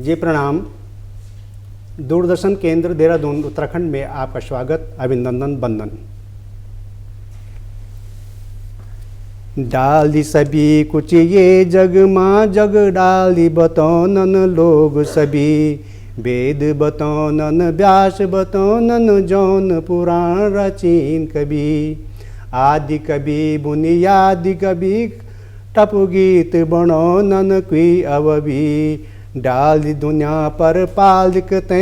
जी प्रणाम। दूरदर्शन केंद्र देहरादून उत्तराखंड में आपका स्वागत, अभिनंदन, वंदन। डाली सभी कुछ ये जग माँ जग डाली बतौनन लोग सभी, वेद बतौनन व्यास बतौनन जौन पुराण रचीन कभी। आदि कभी बुनियादी कभी टप गीत बनौनन कोई अवभी, डाली दुनिया पर पालिकते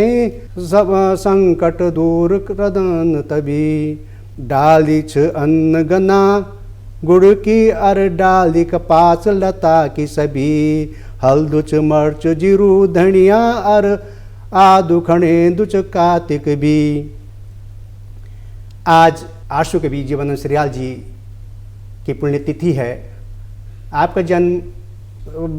सब संकट दूर करदन तभी। डाली छ अन्न गना गुड़ की अर डाली कपास लता की सभी, हल्दुच मर्च जीरू धनिया अर आदु खणे दुच कार्तिक भी। आज आशु कवि जीवनानंद श्रीयाल जी की पुण्यतिथि है। आपका जन्म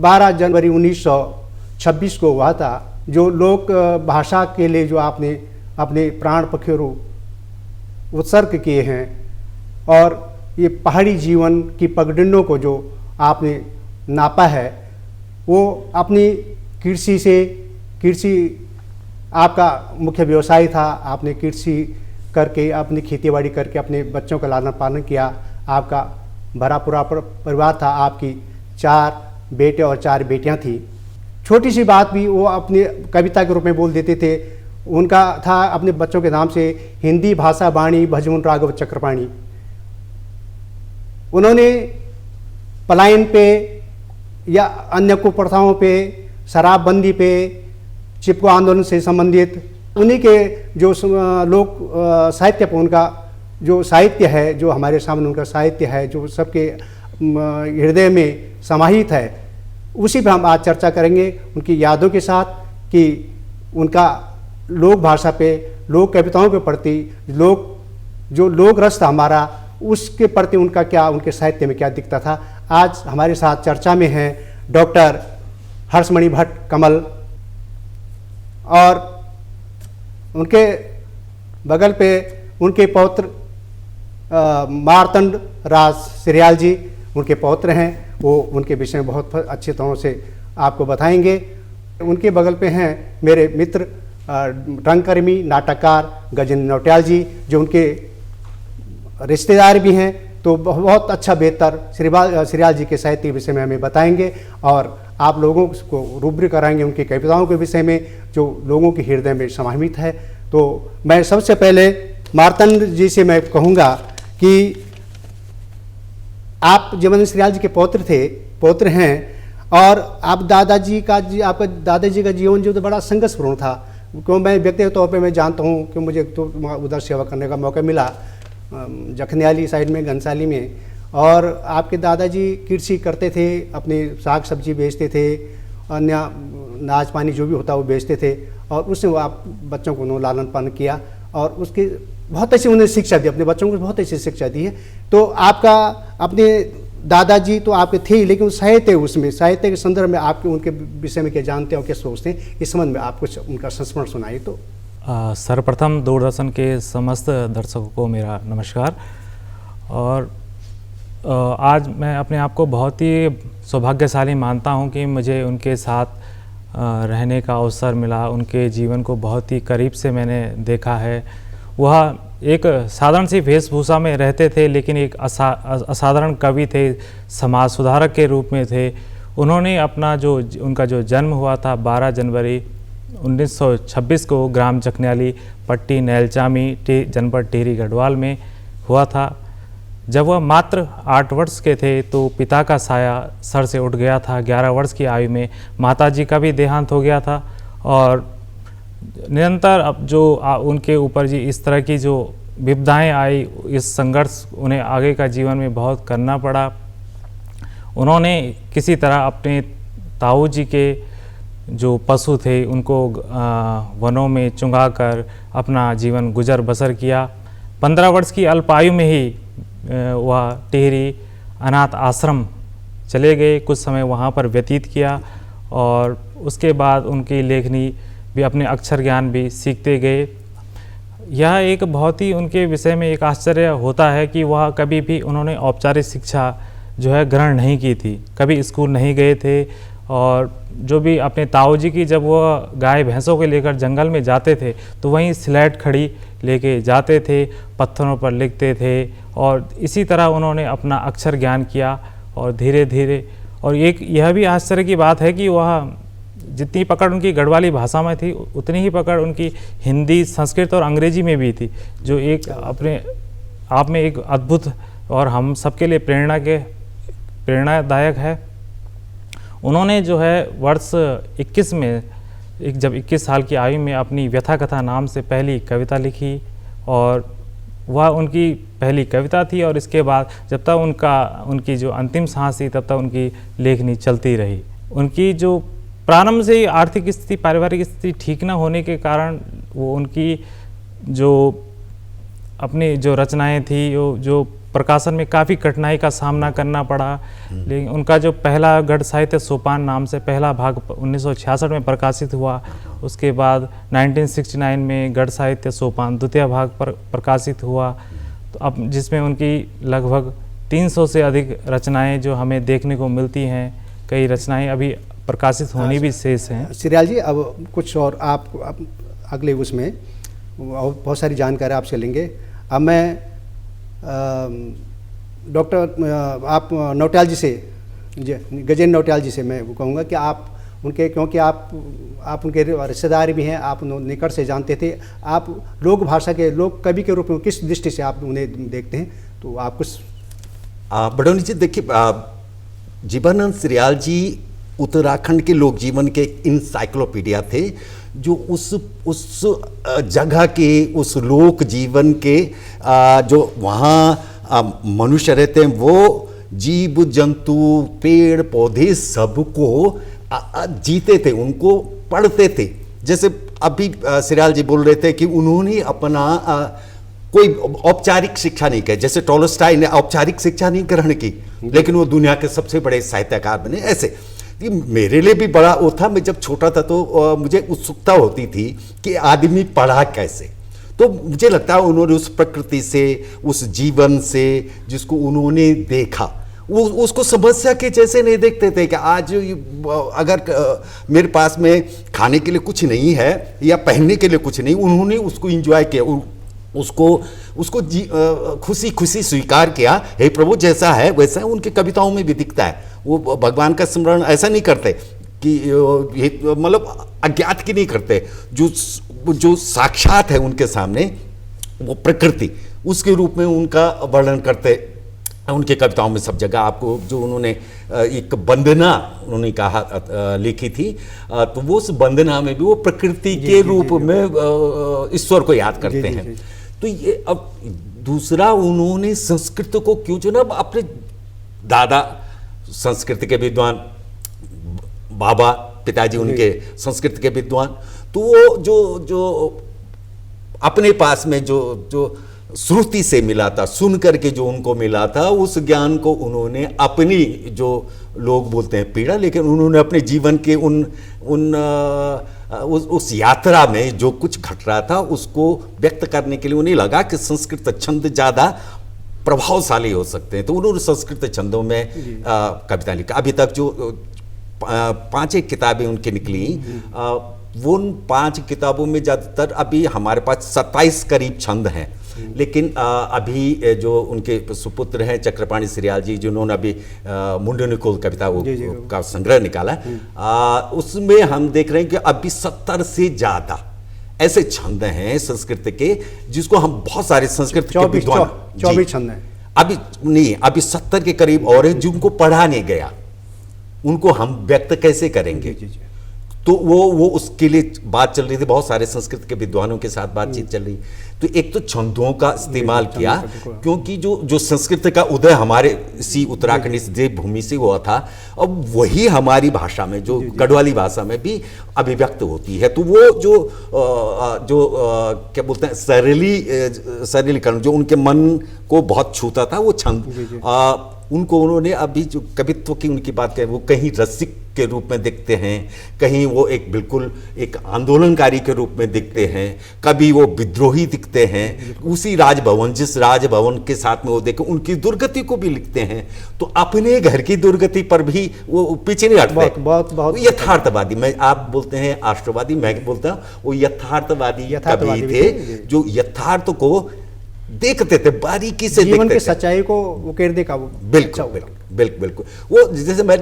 12 जनवरी 1926 को हुआ था। जो लोक भाषा के लिए जो आपने अपने प्राण पखेरु उत्सर्ग किए हैं और ये पहाड़ी जीवन की पगडंडों को जो आपने नापा है, वो अपनी कृषि आपका मुख्य व्यवसाय था। आपने कृषि करके, अपनी खेतीबाड़ी करके अपने बच्चों का लालन पालन किया। आपका भरा पूरा परिवार था। आपकी 4 बेटे और 4 बेटियां थी। छोटी सी बात भी वो अपने कविता के रूप में बोल देते थे। उनका था अपने बच्चों के नाम से हिंदी भाषा वाणी भजमुन राघव चक्रपाणी। उन्होंने पलायन पे या अन्य कुप्रथाओं पे, शराबबंदी पे, चिपको आंदोलन से संबंधित उन्हीं के जो लोक साहित्य पर उनका जो साहित्य है, जो हमारे सामने उनका साहित्य है, जो सबके हृदय में समाहित है, उसी पर हम आज चर्चा करेंगे उनकी यादों के साथ कि उनका लोक भाषा पे, लोक कविताओं के प्रति जो लोक रस था हमारा, उसके प्रति उनका क्या, उनके साहित्य में क्या दिखता था। आज हमारे साथ चर्चा में हैं डॉक्टर हर्षमणि भट्ट कमल और उनके बगल पे उनके पौत्र मार्तंड राज श्रीयाल जी उनके पौत्र हैं। वो उनके विषय में बहुत अच्छी तरह से आपको बताएंगे। उनके बगल पे हैं मेरे मित्र रंगकर्मी नाटककार गजेंद्र नौटियाल जी, जो उनके रिश्तेदार भी हैं। तो बहुत अच्छा बेहतर श्रीयाल जी के साहित्य के विषय में हमें बताएंगे और आप लोगों को रूब्रिक कराएंगे उनकी कविताओं के विषय में जो लोगों के हृदय में समाहित है। तो मैं सबसे पहले मार्तंड जी से मैं कहूँगा कि आप जीवनानंद श्रीयाल जी के पौत्र हैं और आप आपका दादाजी का जीवन जो तो बड़ा संघर्षपूर्ण था। क्यों मैं व्यक्तिगत तौर पे मैं जानता हूँ कि मुझे तो उधर सेवा करने का मौका मिला जखनियाली साइड में, घनसाली में। और आपके दादाजी कृषि करते थे, अपने साग सब्जी बेचते थे, अन्य नाच पानी जो भी होता वो बेचते थे और उससे वो आप बच्चों को उन्होंने लालन पालन किया और उसकी बहुत अच्छी उन्होंने शिक्षा दी, अपने बच्चों को बहुत अच्छी शिक्षा दी है। तो आपका अपने दादाजी तो आपके थे ही, लेकिन साहित्य के संदर्भ में आपके उनके विषय में क्या जानते हैं और क्या सोचते हैं, इस संबंध में आप कुछ उनका संस्मरण सुनाइए। तो सर्वप्रथम दूरदर्शन के समस्त दर्शकों को मेरा नमस्कार। और आज मैं अपने आप को बहुत ही सौभाग्यशाली मानता हूं कि मुझे उनके साथ रहने का अवसर मिला। उनके जीवन को बहुत ही करीब से मैंने देखा है। वह एक साधारण सी वेशभूषा में रहते थे, लेकिन एक असाधारण कवि थे, समाज सुधारक के रूप में थे। उन्होंने उनका जो जन्म हुआ था 12 जनवरी 1926 को ग्राम जखनियाली पट्टी नैलचामी जनपद टिहरी गढ़वाल में हुआ था। जब वह मात्र 8 वर्ष के थे तो पिता का साया सर से उठ गया था। 11 वर्ष की आयु में माताजी का भी देहांत हो गया था और निरंतर अब जो उनके ऊपर जी इस तरह की जो विपदाएं आई, इस संघर्ष उन्हें आगे का जीवन में बहुत करना पड़ा। उन्होंने किसी तरह अपने ताऊ जी के जो पशु थे उनको वनों में चुंगा कर अपना जीवन गुजर बसर किया। 15 वर्ष की अल्पायु में ही वह टिहरी अनाथ आश्रम चले गए, कुछ समय वहाँ पर व्यतीत किया और उसके बाद उनकी लेखनी भी, अपने अक्षर ज्ञान भी सीखते गए। यह एक बहुत ही उनके विषय में एक आश्चर्य होता है कि वह कभी भी उन्होंने औपचारिक शिक्षा जो है ग्रहण नहीं की थी, कभी स्कूल नहीं गए थे और जो भी अपने ताऊ जी की जब वो गाय भैंसों को लेकर जंगल में जाते थे तो वहीं स्लेट खड़ी लेके जाते थे, पत्थरों पर लिखते थे और इसी तरह उन्होंने अपना अक्षर ज्ञान किया। और धीरे धीरे, और एक यह भी आश्चर्य की बात है कि वह जितनी पकड़ उनकी गढ़वाली भाषा में थी उतनी ही पकड़ उनकी हिंदी, संस्कृत और अंग्रेजी में भी थी, जो एक अपने आप में एक अद्भुत और हम सबके लिए प्रेरणादायक है। उन्होंने जो है वर्ष 21 में जब 21 साल की आयु में अपनी व्यथा कथा नाम से पहली कविता लिखी और वह उनकी पहली कविता थी। और इसके बाद जब तक उनकी जो अंतिम सांस थी तब तक उनकी लेखनी चलती रही। उनकी जो प्रारंभ से ही आर्थिक स्थिति, पारिवारिक स्थिति ठीक न होने के कारण वो उनकी जो अपनी जो रचनाएं थी जो प्रकाशन में काफ़ी कठिनाई का सामना करना पड़ा। लेकिन उनका जो पहला गढ़ साहित्य सोपान नाम से पहला भाग 1966 में प्रकाशित हुआ। उसके बाद 1969 में गढ़ साहित्य सोपान द्वितीय भाग पर प्रकाशित हुआ, तो अब जिसमें उनकी लगभग 300 से अधिक रचनाएं जो हमें देखने को मिलती हैं। कई रचनाएं अभी प्रकाशित होनी भी शेष हैं। सिरियाल जी, अब कुछ और आप अगले उसमें और बहुत सारी जानकारी आपसे लेंगे। अब मैं डॉक्टर आप नौटियाल जी से, गजेंद्र नौटियाल जी से मैं कहूँगा कि आप उनके, क्योंकि आप उनके रिश्तेदार भी हैं, आप निकट से जानते थे, आप लोक भाषा के लोक कवि के रूप में किस दृष्टि से आप उन्हें देखते हैं, तो आप कुछ। बड़ौनी जी देखिए, जीवानंद सिरियाल जी उत्तराखंड के लोक जीवन के इंसाइक्लोपीडिया थे, जो उस जगह के, उस लोक जीवन के जो वहाँ मनुष्य रहते हैं, वो जीव जंतु पेड़ पौधे सबको जीते थे, उनको पढ़ते थे। जैसे अभी सिरियाल जी बोल रहे थे कि उन्होंने अपना कोई औपचारिक शिक्षा नहीं की, जैसे टॉलस्टॉय ने औपचारिक शिक्षा नहीं ग्रहण की, लेकिन वो दुनिया के सबसे बड़े साहित्यकार बने। ऐसे कि मेरे लिए भी बड़ा वो था, मैं जब छोटा था तो मुझे उत्सुकता होती थी कि आदमी पढ़ा कैसे। तो मुझे लगता है उन्होंने उस प्रकृति से, उस जीवन से जिसको उन्होंने देखा, वो उसको समस्या के जैसे नहीं देखते थे कि आज अगर मेरे पास में खाने के लिए कुछ नहीं है या पहनने के लिए कुछ नहीं, उन्होंने उसको एंजॉय किया, उसको खुशी खुशी स्वीकार किया। हे प्रभु, जैसा है वैसा है। उनकी कविताओं में भी दिखता है, वो भगवान का स्मरण ऐसा नहीं करते कि मतलब अज्ञात की नहीं करते, जो साक्षात है उनके सामने वो प्रकृति, उसके रूप में उनका वर्णन करते उनके कविताओं में सब जगह। आपको जो उन्होंने एक वंदना उन्होंने कहा लिखी थी, तो वो उस वंदना में भी वो प्रकृति के रूप में ईश्वर को याद करते हैं। तो ये अब दूसरा, उन्होंने संस्कृत को क्यों चुना? अपने दादा संस्कृत के विद्वान, बाबा पिताजी उनके संस्कृत के विद्वान, तो वो जो अपने पास में जो श्रुति से मिला था, सुन करके जो उनको मिला था, उस ज्ञान को उन्होंने अपनी, जो लोग बोलते हैं पीड़ा, लेकिन उन्होंने अपने जीवन के उस यात्रा में जो कुछ घट रहा था उसको व्यक्त करने के लिए उन्हें लगा कि संस्कृत छंद ज़्यादा प्रभावशाली हो सकते हैं, तो उन्होंने संस्कृत छंदों में कविता लिखा। अभी तक जो 5 किताबें उनकी निकली, वो उन 5 किताबों में ज़्यादातर अभी हमारे पास 27 करीब छंद हैं, लेकिन अभी जो उनके सुपुत्र हैं चक्रपाणी सिरियाल जी, जिन्होंने अभी मुंडनिकोल कविता का संग्रह निकाला, उसमें हम देख रहे हैं कि अभी 70 से ज़्यादा ऐसे छंद हैं संस्कृत के, जिसको हम बहुत सारे संस्कृत के विद्वान 24 छंद हैं अभी नहीं, अभी 70 के करीब और हैं जिनको पढ़ा नहीं गया, उनको हम व्यक्त कैसे करेंगे? तो वो उसके लिए बात चल रही थी, बहुत सारे संस्कृत के विद्वानों के साथ बातचीत चल रही। तो एक तो छंदों का इस्तेमाल किया, क्योंकि जो संस्कृत का उदय हमारे इसी उत्तराखंड इस देवभूमि से हुआ था, अब वही हमारी भाषा में, जो गढ़वाली भाषा में भी अभिव्यक्त होती है। तो वो जो क्या बोलते हैं सरलीकरण, जो उनके मन को बहुत छूता था, वो छंद उनको उन्होंने अभी जो कवित्व की उनकी बात करें, वो कहीं रसिक के रूप में दिखते हैं, कहीं वो एक बिल्कुल एक आंदोलनकारी के रूप में दिखते हैं, कभी वो विद्रोही दिखते हैं। उसी राजभवन, जिस राजभवन के साथ में वो देखे, उनकी दुर्गति को भी लिखते हैं। तो अपने घर की दुर्गति पर भी वो पीछे नहीं हटते। बहुत यथार्थवादी, मैं आप बोलते हैं आष्ट्रवादी, मैं बोलता हूँ वो यथार्थवादी कवि थे, जो यथार्थ को देखते थे, बारीकी से जीवन देखते की थे, सच्चाई को वो कहते का वो बिल्कुल बिल्कुल। वो जैसे मैं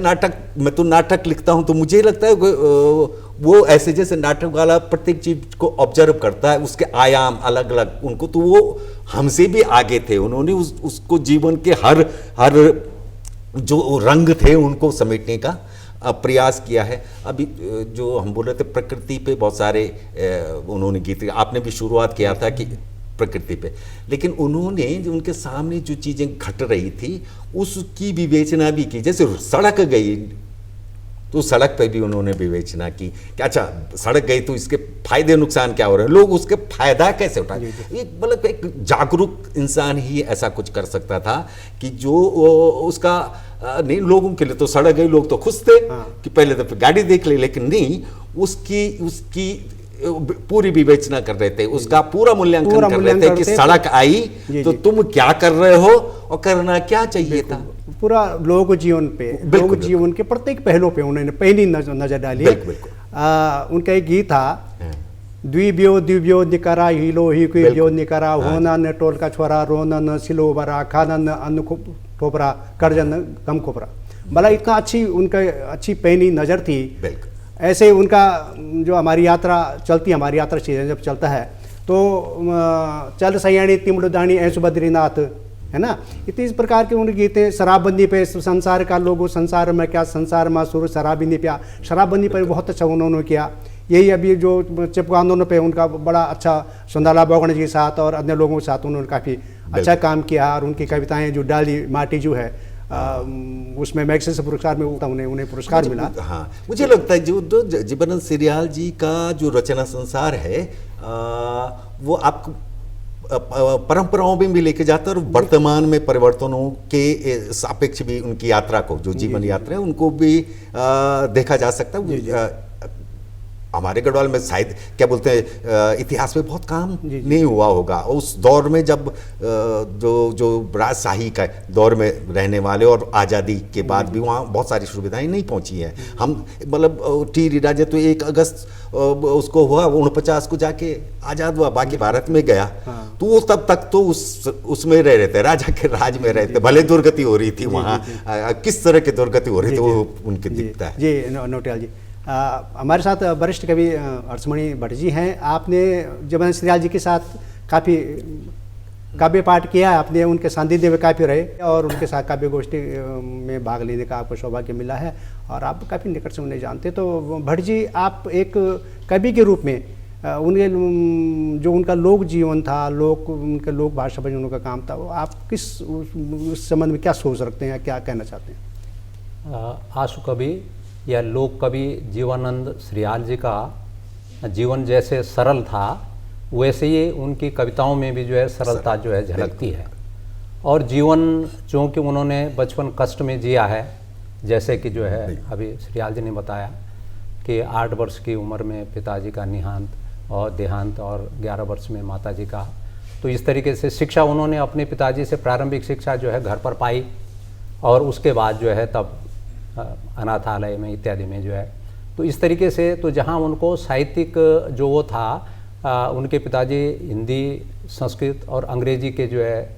तो नाटक लिखता हूं, तो मुझे लगता है वो ऐसे जैसे नाटक वाला प्रत्येक चीज को ऑब्जर्व करता है, उसके आयाम अलग अलग उनको, तो वो हमसे भी आगे थे। उन्होंने उसको जीवन के हर जो रंग थे उनको समेटने का प्रयास किया है। अभी जो हम बोल रहे थे प्रकृति पे बहुत सारे उन्होंने गीत, आपने भी शुरुआत किया था कि प्रकृति पे, लेकिन उन्होंने जो उनके सामने जो चीजें घट रही थी उसकी विवेचना भी की। जैसे सड़क गई तो सड़क पे भी उन्होंने विवेचना की कि अच्छा सड़क गई तो इसके फायदे नुकसान क्या हो रहे हैं, लोग उसके फायदा कैसे उठाए। एक मतलब एक जागरूक इंसान ही ऐसा कुछ कर सकता था कि जो उसका नहीं, लोगों के लिए तो सड़क गई, लोग तो खुश थे कि पहले तो गाड़ी देख ली, लेकिन नहीं, उसकी पूरी विवेचना कर रहे थे, उसका पूरा मूल्यांकन कर रहे थे कि सड़क आई तो तुम क्या कर रहे हो और करना क्या चाहिए था। पूरा लोक जीवन पे, लोक जीवन के प्रत्येक पहलू पे उन्होंने पहली नजर डाली। उनका एक गीत था, द्विव्यो निकरा हिलो ही कोई व्यो निकरा, होना न टोल का छोरा, रोना न सिलो बरा, खाना न अन्न ठोपरा, कर्जन कम खोपरा। भला इतना अच्छी पहली नजर थी। ऐसे उनका जो हमारी यात्रा चलती, हमारी यात्रा सीजन जब चलता है तो चल सयानी तिमड़दानी ऐसु बद्रीनाथ, है ना, इस प्रकार के उनके गीतें। शराबबंदी पे, संसार का लोगो संसार में क्या, संसार में सुर शराबी नहीं पिया, शराबबंदी पर बहुत अच्छा उन्होंने किया। यही अभी जो चिपको आंदोलन पे उनका बड़ा अच्छा सुंदरलाल बोगणे जी के साथ और अन्य लोगों के साथ उन्होंने काफ़ी अच्छा काम किया। और उनकी कविताएं जो डाली माटी जो है उसमें मैग्सेसे पुरस्कार में उन्हें पुरस्कार मिला। हाँ, मुझे लगता है जो जीवनानंद सीरियाल जी का जो रचना संसार है वो आपको परंपराओं में भी लेके जाता है और वर्तमान में परिवर्तनों के सापेक्ष भी उनकी यात्रा को, जो जीवन यात्रा है उनको भी देखा जा सकता है। हमारे गढ़वाल में शायद क्या बोलते हैं इतिहास में बहुत काम नहीं हुआ होगा उस दौर में, जब जो राजशाही का दौर में रहने वाले और आज़ादी के बाद भी वहाँ बहुत सारी सुविधाएं नहीं पहुँची हैं। हम मतलब टी राजा तो 1 अगस्त उसको हुआ, 49 को जाके आज़ाद हुआ, बाकी भारत में गया। तो वो तब तक तो उसमें रह रहे थे, राजा के राज में रहते, भले दुर्गति हो रही थी वहाँ, किस तरह की दुर्गति हो रही थी वो उनके दिखता है। जी नौटियाल जी, हमारे साथ वरिष्ठ कवि अर्चमणि भट्ट जी हैं। आपने जीवनानंद सीरियाल जी के साथ काफ़ी काव्य पाठ किया है, आपने उनके सानिध्य में काफ़ी रहे और उनके साथ काव्य गोष्ठी में भाग लेने का आपको सौभाग्य मिला है और आप काफ़ी निकट से उन्हें जानते। तो भट्ट जी, आप एक कवि के रूप में उनके जो उनका लोक जीवन था, उनके लोक भाषा पर जो उनका काम था, वो आप किस उस संबंध में क्या सोच रखते हैं, क्या कहना चाहते हैं? आशु कवि या लोक कवि जीवनानंद सीरियाल जी का जीवन जैसे सरल था, वैसे ही उनकी कविताओं में भी जो है सरलता जो है झलकती है। और जीवन चूँकि उन्होंने बचपन कष्ट में जिया है, जैसे कि जो है अभी सीरियाल जी ने बताया कि 8 वर्ष की उम्र में पिताजी का निहांत और देहांत और 11 वर्ष में माताजी का। तो इस तरीके से शिक्षा उन्होंने अपने पिताजी से प्रारंभिक शिक्षा जो है घर पर पाई और उसके बाद जो है तब अनाथालय में इत्यादि में जो है। तो इस तरीके से तो जहाँ उनको साहित्यिक जो वो था, उनके पिताजी हिंदी, संस्कृत और अंग्रेजी के जो है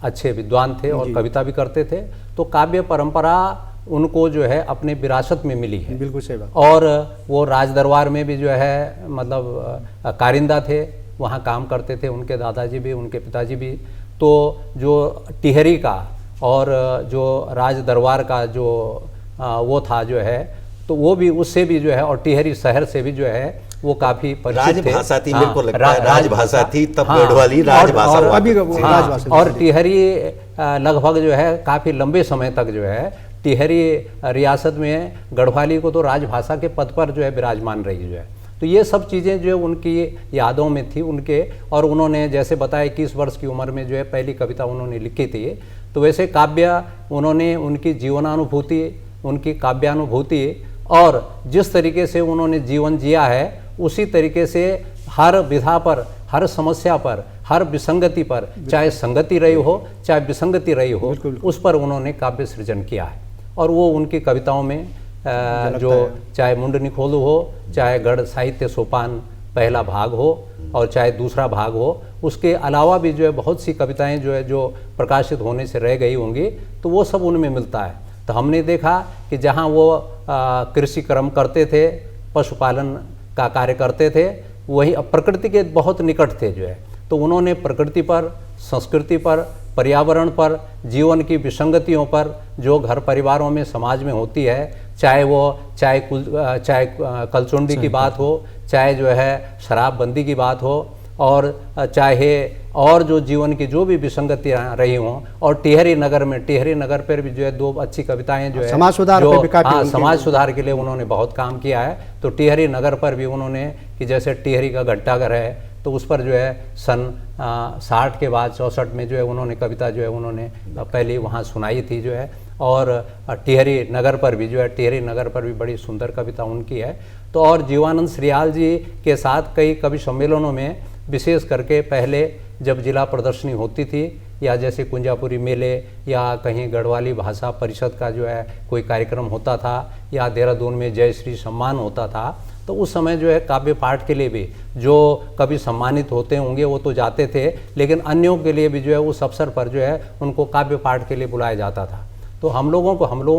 अच्छे विद्वान थे और कविता भी करते थे, तो काव्य परंपरा उनको जो है अपने विरासत में मिली है। बिल्कुल सही बात। और वो राज दरबार में भी जो है मतलब कारिंदा थे, वहाँ काम करते थे उनके दादाजी भी, उनके पिताजी भी। तो जो टिहरी का और जो राज दरबार का जो वो था जो है, तो वो भी उससे भी जो है, और टिहरी शहर से भी जो है वो काफी परिचित थे। राजभाषा थी, मेरे को लगता है राजभाषा थी तब, गढ़वाली राजभाषा। और टिहरी लगभग जो है काफी लंबे समय तक जो है टिहरी रियासत में गढ़वाली को तो राजभाषा के पद पर जो है विराजमान रही जो है। तो ये सब चीज़ें जो उनकी यादों में थी उनके। और उन्होंने जैसे बताया 21 वर्ष की उम्र में जो है पहली कविता उन्होंने लिखी थी। तो वैसे काव्य उन्होंने उनकी जीवनानुभूति, उनकी काव्यानुभूति और जिस तरीके से उन्होंने जीवन जिया है उसी तरीके से हर विधा पर, हर समस्या पर, हर विसंगति पर, चाहे संगति रही हो चाहे विसंगति रही हो, उस पर उन्होंने काव्य सृजन किया है। और वो उनकी कविताओं में जो चाहे मुंडनी खोलू हो, चाहे गढ़ साहित्य सोपान पहला भाग हो और चाहे दूसरा भाग हो, उसके अलावा भी जो है बहुत सी कविताएं जो है जो प्रकाशित होने से रह गई होंगी, तो वो सब उनमें मिलता है। तो हमने देखा कि जहाँ वो कृषि कर्म करते थे, पशुपालन का कार्य करते थे, वही प्रकृति के बहुत निकट थे जो है, तो उन्होंने प्रकृति पर, संस्कृति पर, पर्यावरण पर, जीवन की विसंगतियों पर जो घर परिवारों में समाज में होती है, चाहे कलचुंडी की बात हो, चाहे जो है शराबबंदी की बात हो, और चाहे और जो जीवन की जो भी विसंगतियाँ रही हों, और टिहरी नगर पर भी जो है दो अच्छी कविताएं जो है समाज सुधार पे भी काफी समाज सुधार के लिए उन्होंने बहुत काम किया है। तो टिहरी नगर पर भी उन्होंने कि जैसे टिहरी का घंटाघर है, तो उस पर जो है सन 60 के बाद 64 में जो है उन्होंने कविता जो है उन्होंने पहले वहाँ सुनाई थी जो है। और टिहरी नगर पर भी बड़ी सुंदर कविता उनकी है। तो और जीवानंद श्रीयाल जी के साथ कई कवि सम्मेलनों में, विशेष करके पहले जब जिला प्रदर्शनी होती थी या जैसे कुंजापुरी मेले या कहीं गढ़वाली भाषा परिषद का जो है कोई कार्यक्रम होता था या देहरादून में जय श्री सम्मान होता था, तो उस समय जो है काव्य पाठ के लिए भी जो कवि सम्मानित होते होंगे वो तो जाते थे, लेकिन अन्यों के लिए भी जो है उस अवसर पर जो है उनको काव्य पाठ के लिए बुलाया जाता था। तो हम लोगों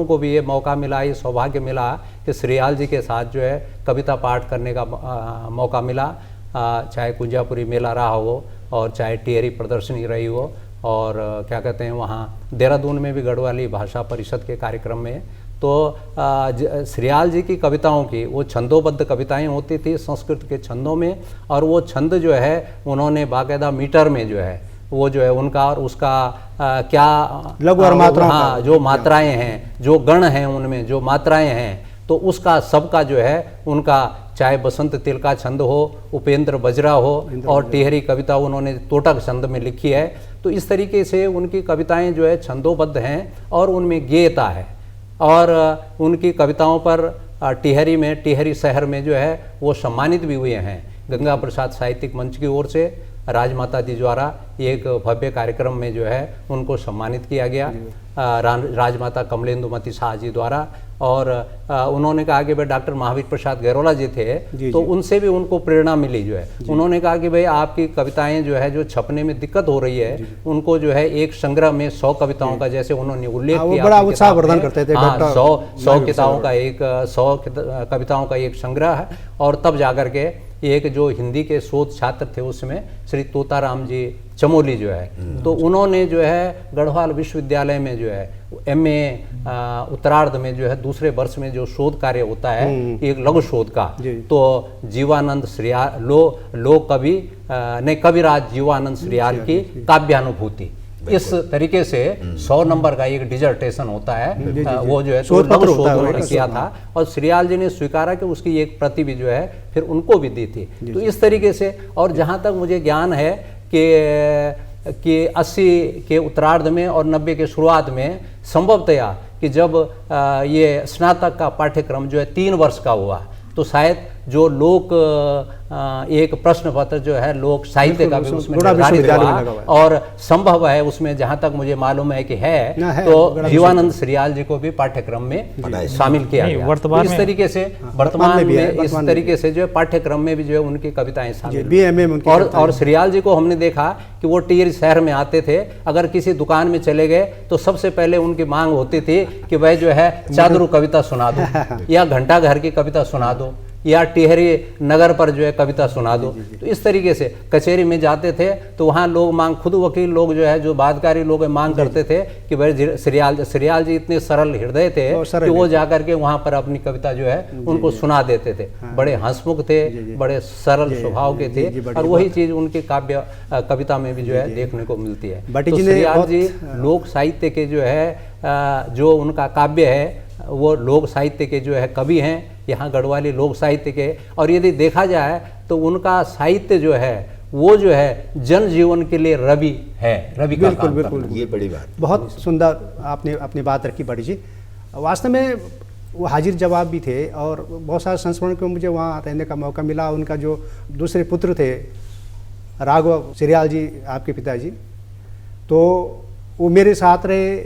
को भी ये मौका मिला, ये सौभाग्य मिला कि श्रीयाल जी के साथ जो है कविता पाठ करने का मौका मिला, चाहे कुंजापुरी मेला रहा हो और चाहे टिहरी प्रदर्शनी रही हो, और क्या कहते हैं वहाँ देहरादून में भी गढ़वाली भाषा परिषद के कार्यक्रम में। तो श्रीयाल जी की कविताओं की वो छंदोबद्ध कविताएं होती थी संस्कृत के छंदों में, और वो छंद जो है उन्होंने बाकायदा मीटर में जो है वो जो है उनका और उसका क्या लघु और मात्राओं, हाँ, जो मात्राएं हैं, जो गण हैं, उनमें जो मात्राएं हैं, तो उसका सबका जो है उनका, चाहे बसंत तिल का छंद हो, उपेंद्र बजरा हो, और टिहरी कविता उन्होंने तोटक छंद में लिखी है। तो इस तरीके से उनकी कविताएं जो है छंदोबद्ध हैं और उनमें गेयता है। और उनकी कविताओं पर टिहरी शहर में जो है वो सम्मानित भी हुए हैं। गंगा प्रसाद साहित्यिक मंच की ओर से राजमाता जी द्वारा एक भव्य कार्यक्रम में जो है उनको सम्मानित किया गया, राजमाता कमलेंदुमती शाह जी द्वारा। और उन्होंने कहा कि भाई डॉक्टर महावीर प्रसाद गैरोला जी थे, तो उनसे भी उनको प्रेरणा मिली जो है। उन्होंने कहा कि भाई आपकी कविताएं जो है जो छपने में दिक्कत हो रही है, उनको जो है एक संग्रह में 100 कविताओं का, जैसे उन्होंने उल्लेख किया, बड़ा उत्साहवर्धन करते थे, 100 किताबों का एक 100 कविताओं का एक संग्रह है। और तब जाकर के एक जो हिंदी के शोध छात्र थे उसमें श्री तोताराम जी चमोली जो है, तो उन्होंने जो है गढ़वाल विश्वविद्यालय में जो है MA उत्तरार्ध में जो है दूसरे वर्ष में जो शोध कार्य होता है एक लघु शोध का, तो जीवानंद श्रीयाल लोक कवि ने कविराज जीवानंद श्रीयाल की काव्यानुभूति, इस तरीके से 100 नंबर का एक डिजर्टेशन होता है, वो जो है तो लघु शोध उन्होंने किया था। और श्रीयाल जी ने स्वीकारा कि उसकी एक प्रति भी जो है फिर उनको भी दी थी। तो इस तरीके से, और जहाँ तक मुझे ज्ञान है कि 80 के उत्तरार्ध में और 90 के शुरुआत में संभवतया कि जब ये स्नातक का पाठ्यक्रम जो है 3 वर्ष का हुआ, तो शायद जो लोक एक प्रश्न पत्र जो है लोक साहित्य का भी उसमें निर्धारित हुआ, और संभव है उसमें जहां तक मुझे मालूम है कि है तो जीवानंद श्रीयाल जी को भी पाठ्यक्रम में शामिल किया गया। वर्तमान इस तरीके से वर्तमान में इस तरीके से जो है पाठ्यक्रम में भी जो है उनकी कविताएं शामिल। और श्रीयाल जी को हमने देखा कि वो टिहरी शहर में आते थे, अगर किसी दुकान में चले गए तो सबसे पहले उनकी मांग होती थी कि वह जो है चादरू कविता सुना दो, या घंटा घर की कविता सुना दो, या टिहरी नगर पर जो है कविता सुना दो। तो इस तरीके से कचहरी में जाते थे तो वहाँ लोग मांग, खुद वकील लोग जो है जो बादकारी लोग मांग करते थे कि भाई श्रीयाल जी इतने सरल हृदय थे कि वो जाकर के वहाँ पर अपनी कविता जो है उनको सुना देते थे। बड़े हंसमुख थे, बड़े सरल स्वभाव के थे, और वही चीज उनकी काव्य कविता में भी जो है देखने को मिलती है। तो श्रीयाल जी लोक साहित्य के जो है जो उनका काव्य है वो लोक साहित्य के जो है कवि हैं, यहाँ गढ़वाली लोक साहित्य के। और यदि देखा जाए तो उनका साहित्य जो है वो जो है जन जीवन के लिए रवि है, रवि का बिल्कुल काम बिल्कुल ये बड़ी बात। बहुत सुंदर आपने अपनी बात रखी बड़ी जी। वास्तव में वो हाजिर जवाब भी थे और बहुत सारे संस्मरण को मुझे वहाँ रहने का मौका मिला। उनका जो दूसरे पुत्र थे राघव सिरियाल जी, आपके पिताजी, तो वो मेरे साथ रहे।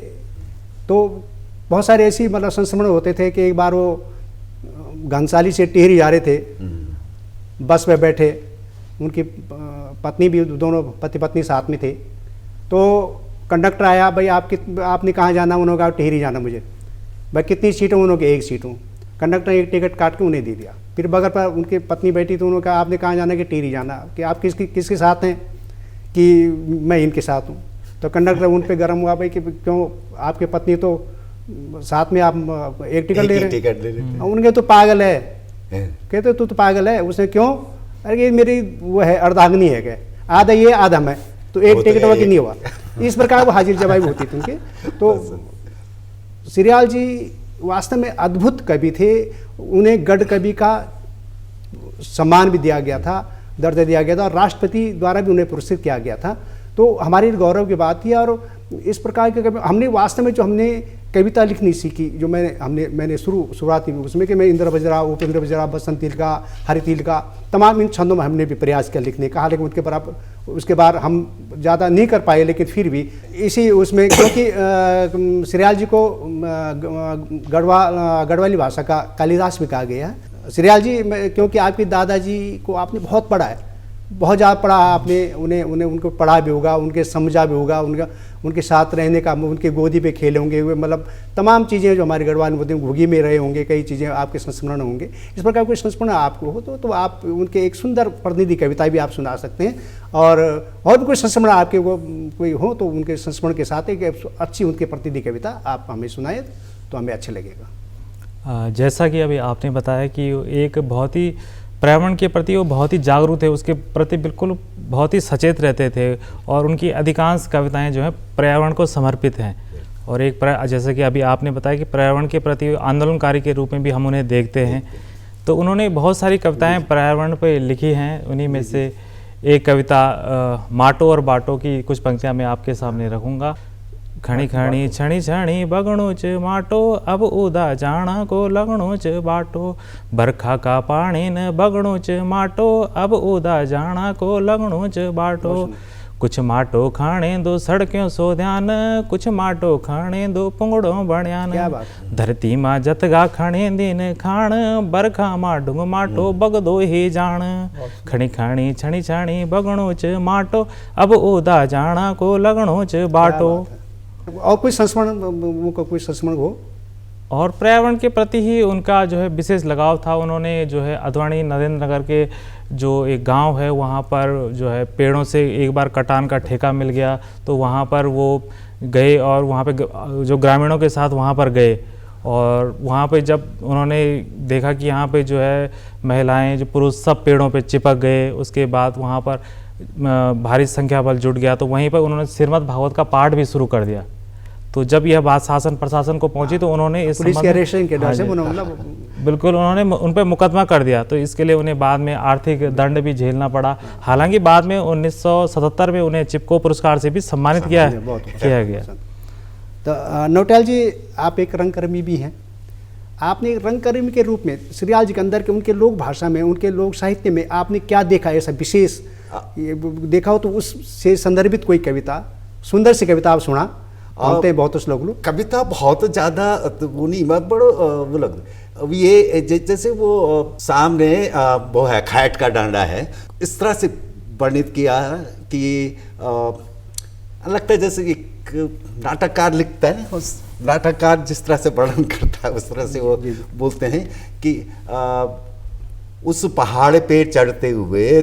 तो बहुत सारे ऐसी मतलब संस्मरण होते थे कि एक बार वो घनसाली से टिहरी जा रहे थे, बस में बैठे, उनकी पत्नी भी, दोनों पति पत्नी साथ में थे। तो कंडक्टर आया, भाई आपने कहाँ जाना? उन्होंने कहा टिहरी जाना मुझे। भाई कितनी सीट हूँ? उन्होंने एक सीट हूँ। कंडक्टर ने एक टिकट काट के उन्हें दे दिया। फिर बगल पर उनकी पत्नी बैठी, तो उन्होंने कहा आपने कहाँ जाना? कि टिहरी जाना। कि आप किसके साथ हैं? कि मैं इनके साथ हूँ। तो कंडक्टर उन पर गर्म हुआ, भाई कि क्यों, आपके पत्नी तो साथ में, आप एक टिकट ले रहे हैं। उनके तो पागल है। कहते तू तो पागल है। उसने क्यों? अरे ये मेरी वो है, अर्धांगिनी है, क्या आधा ये आधा मैं, तो एक टिकट वही नहीं हुआ। इस प्रकार वो हाजिर जवाब होती थी उनके। तो सिरियाल जी वास्तव में अद्भुत कवि थे। उन्हें गढ़ कवि का सम्मान भी दिया गया था, दर्जा दिया गया था, और राष्ट्रपति द्वारा भी उन्हें पुरस्कृत किया गया था। तो हमारी गौरव की बात थी। और इस प्रकार के हमने वास्तव में जो हमने कविता लिखनी सीखी, जो मैंने शुरुआत की उसमें कि मैं इंद्र बजरा, उपेंद्र बजरा, बसंत तिल का, हरि तिल का, तमाम इन छंदों में हमने भी प्रयास किया लिखने का। लेकिन उसके बाद हम ज़्यादा नहीं कर पाए, लेकिन फिर भी इसी उसमें, क्योंकि सिरियाल जी को गढ़वाली भाषा का कालिदास भी कहा गया है। सिरियाल जी क्योंकि आपके दादाजी को आपने बहुत पढ़ा है, बहुत ज़्यादा पढ़ा आपने, उन्हें उनको पढ़ा भी होगा, उनके समझा भी होगा, उनके साथ रहने का, उनके गोदी पे खेले होंगे, मतलब तमाम चीज़ें जो हमारे गढ़वाल में होती हैं, घुगी में रहे होंगे, कई चीज़ें आपके संस्मरण होंगे। इस प्रकार कोई संस्मरण आपको हो तो आप उनके एक सुंदर प्रतिनिधि कविता भी आप सुना सकते हैं। और भी कोई संस्मरण आपके कोई हो तो उनके संस्मरण के साथ एक अच्छी उनके प्रतिनिधि कविता आप हमें सुनाए तो हमें अच्छा लगेगा। जैसा कि अभी आपने बताया कि एक बहुत ही पर्यावरण के प्रति वो बहुत ही जागरूक थे, उसके प्रति बिल्कुल बहुत ही सचेत रहते थे, और उनकी अधिकांश कविताएं जो हैं पर्यावरण को समर्पित हैं। और एक जैसे कि अभी आपने बताया कि पर्यावरण के प्रति आंदोलनकारी के रूप में भी हम उन्हें देखते हैं, तो उन्होंने बहुत सारी कविताएं पर्यावरण पर लिखी हैं। उन्हीं में से एक कविता माटो और बाटो की कुछ पंक्तियाँ मैं आपके सामने रखूँगा। खणी खणी छणी छणी बगणो च माटो, अब उदा जाना को लगणो च बाटो, बरखा का पानी न बगणो च माटो, अब उदा जाना को लगणो च बाटो, कुछ माटो खाने दो सड़क्यों सो ध्यान, कुछ माटो खाने दो पुंगड़ो बण्यान, धरती माँ जतगा खाने दिन खाण, बरखा माँ डूंग माटो बगदो ही जान, खणी खाणी छणी छणी बगणो च माटो, अब उदा जाना को लगणो च बाटो। और कोई संस्मरण हो? और पर्यावरण के प्रति ही उनका जो है विशेष लगाव था। उन्होंने जो है अद्वानी नरेंद्र नगर के जो एक गांव है, वहाँ पर जो है पेड़ों से एक बार कटान का ठेका मिल गया, तो वहाँ पर वो गए और वहाँ पे जो ग्रामीणों के साथ वहाँ पर गए, और वहाँ पे जब उन्होंने देखा कि यहाँ पे जो है महिलाएं, जो पुरुष सब पेड़ों पे चिपक गए, उसके बाद वहाँ पर भारी संख्या बल जुट गया, तो वहीं पर उन्होंने श्रीमद् भागवत का पाठ भी शुरू कर दिया। तो जब यह बात शासन प्रशासन को पहुंची तो उन्होंने इस पुलिस के अरेस्टिंग के डर से बिल्कुल उन्होंने उन पर मुकदमा कर दिया। तो इसके लिए उन्हें बाद में आर्थिक दंड भी झेलना पड़ा। हालांकि बाद में 1977 में उन्हें चिपको पुरस्कार से भी सम्मानित किया गया। तो नौटियाल जी, आप एक रंगकर्मी भी हैं। आपने एक रंगकर्मी के रूप में सिरियाल जी के अंदर के उनके लोक भाषा में, उनके लोक साहित्य में आपने क्या देखा ऐसा विशेष देखा हो तो उससे संदर्भित कोई कविता, सुंदर सी कविता आप सुना हैं बहुत श्लोक लोग। कविता बहुत ज़्यादा वो नहीं, मैं बड़ो वो लग, अब ये जैसे वो सामने वो है खैट का डांडा है, इस तरह से वर्णित किया है कि लगता है जैसे एक नाटककार लिखता है, उस नाटककार जिस तरह से वर्णन करता है उस तरह से वो बोलते हैं कि उस पहाड़ पे चढ़ते हुए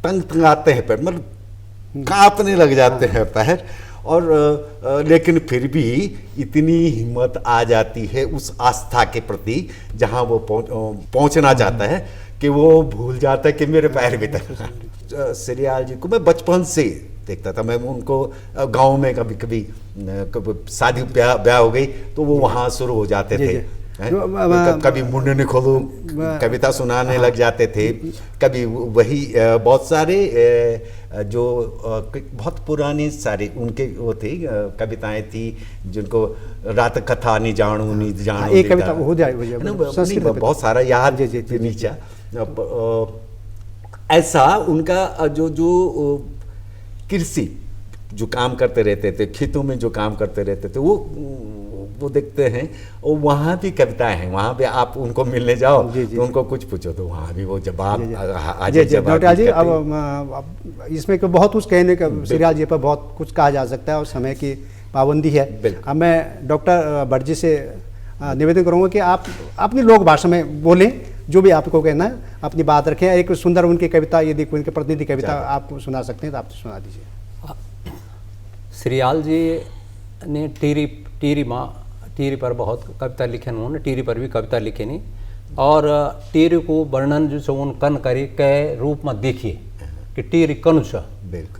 तंग तंगाते हैं पैर, मतलब कांपने लग जाते हैं पैर, और लेकिन फिर भी इतनी हिम्मत आ जाती है उस आस्था के प्रति जहाँ वो पहुँचना चाहता है कि वो भूल जाता है कि मेरे पैर भी तक। सिरियाल जी को मैं बचपन से देखता था। मैं उनको गांव में कभी कभी शादी ब्याह हो गई तो वो वहाँ शुरू हो जाते थे, हैं? कभी मुंडन खोलो कविता सुनाने लग जाते थे, कभी वही बहुत सारे जो बहुत पुराने सारे उनके वो थे कविताएं थी जिनको रात कथा नहीं जानू नहीं जानू एक कविता हो जाए बहुत सारा याद नीचा ऐसा उनका जो कृषि जो काम करते रहते थे, खेतों में जो काम करते रहते थे, वो देखते हैं और वहाँ भी कविताएं हैं। वहाँ पे आप उनको मिलने जाओ तो उनको कुछ पूछो तो वहाँ भी वो जवाब नौटियाल जी। अब इसमें बहुत कुछ कहने का श्रीलाल जी पर बहुत कुछ कहा जा सकता है और समय की पाबंदी है। अब मैं डॉक्टर भट्ट जी से निवेदन करूँगा कि आप अपनी लोक भाषा में बोलें, जो भी आपको कहना है अपनी बात रखें। एक सुंदर उनकी कविता यदि उनके प्रतिनिधि कविता आप सुना सकते हैं तो आप सुना दीजिए। श्रीलाल जी ने टीरी पर बहुत कविता लिखे, उन्होंने टीरी पर भी कविता लिखी नहीं, और टीरी को वर्णन जो से उन कन करे कै रूप में देखिए कि टीरी कनु छ,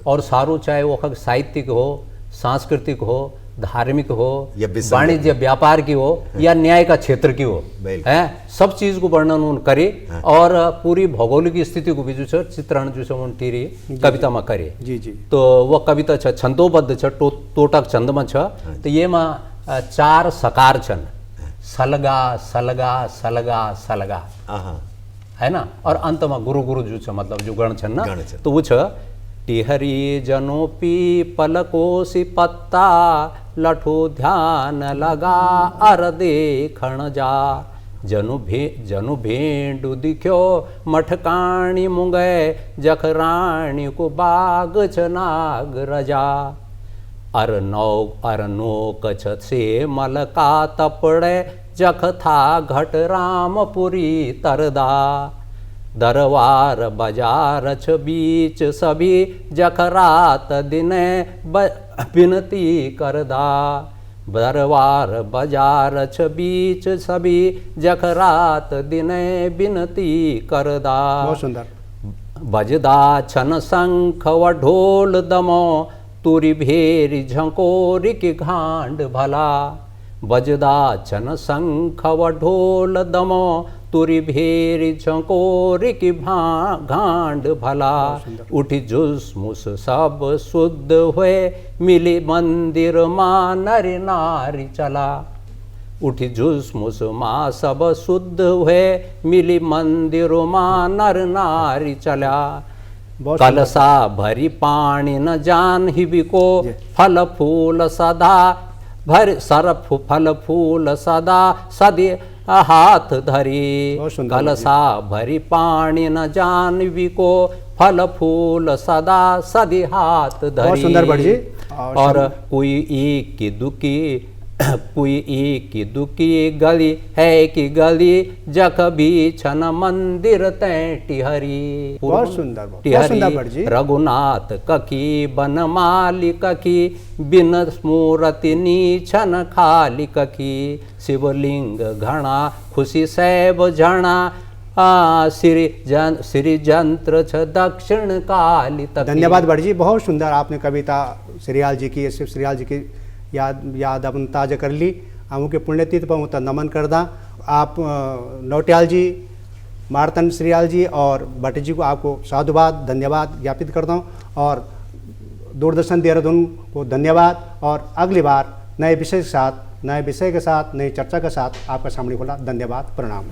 और सारू चाहे वो साहित्यिक हो, सांस्कृतिक हो, धार्मिक हो, वाणिज्य व्यापार की हो या न्याय का क्षेत्र की हो, है सब चीज को वर्णन उन करे और पूरी भौगोलिक स्थिति को भी जो है चित्रण जो है उन टीरी कविता में करे। जी जी। तो वो कविता छ छंदोबद्ध छ, तोटक छंद में छ। तो ये में 4 सकार छन, सलगा सलगा सलगा सलगा, है ना, और अंत में गुरु गुरु जो छ मतलब जो गण छन ना, तो वो छ टिहरी जनो पी पलकोसी पत्ता लठो ध्यान लगा अर देखण जा, जनु भेंडु दिख्यो मठकाणी मुंगे जख रानी को बाग छ नाग रजा, अर नोक छ से मलका तपड़े जख था घट रामपुरी तरदा, दरबार बाजार छ बीच सभी जख रात दिने बिनती करदा, दरबार बाजार छ बीच सभी जख रात दिने बिनती करदा। बहुत सुंदर। बजदा छन शंख व ढोल दमो तुरी भेरी झंकोरी की घांड भला, बजदा छन शंख व ढोल दमो तुरी भेरी झंकोरी की घांड भला, उठी जुस्मुस सब शुद्ध हुए मिली मंदिर माँ नर नारी चला, उठी जुस्मुस माँ सब शुद्ध हुए मिली मंदिर माँ नर नारी चला, कलसा भरी पानी न जान ही बिको फल फूल सदा भर सरफ फल फूल सदा सदी हाथ धरी, कलसा भरी पानी न जान बिको फल फूल सदा सदी हाथ धरी। सुंदर भट्ट जी। और कोई एक की दुखी कोई एक की दुखी गली है कि गली जख भी छन मंदिर तैटी हरी। बहुत सुंदर भट्ट जी। रघुनाथ ककी बनमाली ककी बिन स्मूरति नीछन खाली ककी, शिवलिंग घना खुशी सैब झणा श्री जंत्र छ दक्षिण काली तकी। धन्यवाद भट्ट जी, बहुत सुंदर आपने कविता श्रीलाल जी की, श्रीलाल जी की याद अपन ताज़ा कर ली। हम उनके पुण्यतिथि पर उतना नमन करदा। आप नौटियाल जी, मार्तन श्रीलाल जी और भट्ट जी को आपको साधुवाद धन्यवाद ज्ञापित करता हूँ, और दूरदर्शन देहरादून को धन्यवाद। और अगली बार नए विषय के साथ, नए चर्चा के साथ आपका सामने खोला। धन्यवाद, प्रणाम।